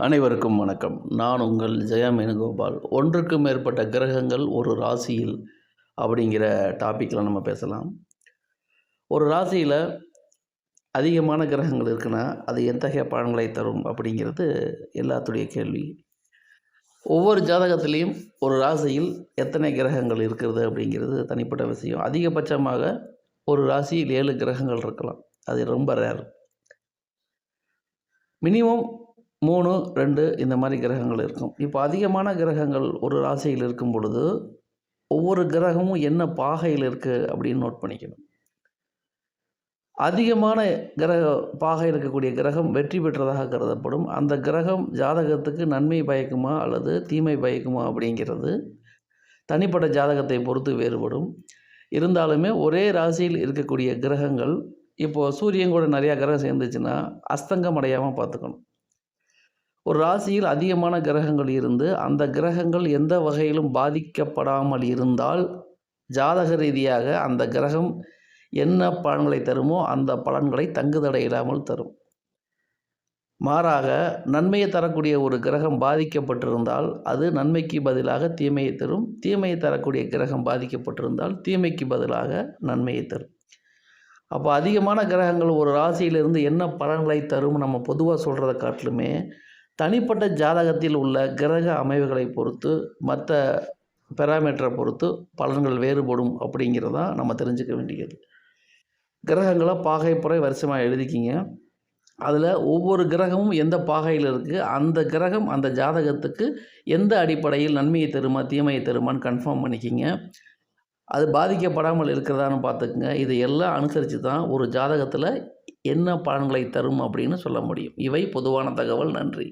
அனைவருக்கும் வணக்கம். நான் உங்கள் ஜெயா வேணுகோபால். ஒன்றுக்கு மேற்பட்ட கிரகங்கள் ஒரு ராசியில் அப்படிங்கிற டாப்பிக்கில் நம்ம பேசலாம். ஒரு ராசியில் அதிகமான கிரகங்கள் இருக்குன்னா அது எத்தகைய பலன்களை தரும் அப்படிங்கிறது எல்லாத்துடைய கேள்வி. ஒவ்வொரு ஜாதகத்திலையும் ஒரு ராசியில் எத்தனை கிரகங்கள் இருக்கிறது அப்படிங்கிறது தனிப்பட்ட விஷயம். அதிகபட்சமாக ஒரு ராசியில் 7 கிரகங்கள் இருக்கலாம். அது ரொம்ப ரேர். மினிமம் 3, 2 இந்த மாதிரி கிரகங்கள் இருக்கும். இப்போ அதிகமான கிரகங்கள் ஒரு ராசியில் இருக்கும் பொழுது ஒவ்வொரு கிரகமும் என்ன பாகையில் இருக்குது அப்படின்னு நோட் பண்ணிக்கணும். அதிகமான பாகை இருக்கக்கூடிய கிரகம் வெற்றி பெற்றதாக கருதப்படும். அந்த கிரகம் ஜாதகத்துக்கு நன்மை பயக்குமா அல்லது தீமை பயக்குமா அப்படிங்கிறது தனிப்பட்ட ஜாதகத்தை பொறுத்து வேறுபடும். இருந்தாலுமே ஒரே ராசியில் இருக்கக்கூடிய கிரகங்கள், இப்போது சூரியன் கூட நிறையா கிரகம் சேர்ந்துச்சுன்னா அஸ்தங்கம் அடையாமல் பார்த்துக்கணும். ஒரு ராசியில் அதிகமான கிரகங்கள் இருந்து அந்த கிரகங்கள் எந்த வகையிலும் பாதிக்கப்படாமல் இருந்தால் ஜாதக ரீதியாக அந்த கிரகம் என்ன பலன்களை தருமோ அந்த பலன்களை தங்குதடை இல்லாமல் தரும். மாறாக நன்மையை தரக்கூடிய ஒரு கிரகம் பாதிக்கப்பட்டிருந்தால் அது நன்மைக்கு பதிலாக தீமையை தரும். தீமையை தரக்கூடிய கிரகம் பாதிக்கப்பட்டிருந்தால் தீமைக்கு பதிலாக நன்மையை தரும். அப்போ அதிகமான கிரகங்கள் ஒரு ராசியிலிருந்து என்ன பலன்களை தரும் நம்ம பொதுவாக சொல்கிறத காட்டிலுமே தனிப்பட்ட ஜாதகத்தில் உள்ள கிரக அமைவுகளை பொறுத்து மற்ற பெராமீட்டரை பொறுத்து பலன்கள் வேறுபடும் அப்படிங்கிறதான் நம்ம தெரிஞ்சுக்க வேண்டியது. கிரகங்களை பாகைப்புறை வருஷமாக எழுதிக்கிங்க. அதில் ஒவ்வொரு கிரகமும் எந்த பாகையில் இருக்குது, அந்த கிரகம் அந்த ஜாதகத்துக்கு எந்த அடிப்படையில் நன்மையை தருமா தீமையை தருமான்னு கன்ஃபார்ம் பண்ணிக்கிங்க. அது பாதிக்கப்படாமல் இருக்கிறதான்னு பார்த்துக்குங்க. இதையெல்லாம் அனுசரித்து தான் ஒரு ஜாதகத்தில் என்ன பலன்களை தரும் அப்படின்னு சொல்ல முடியும். இவை பொதுவான தகவல். நன்றி.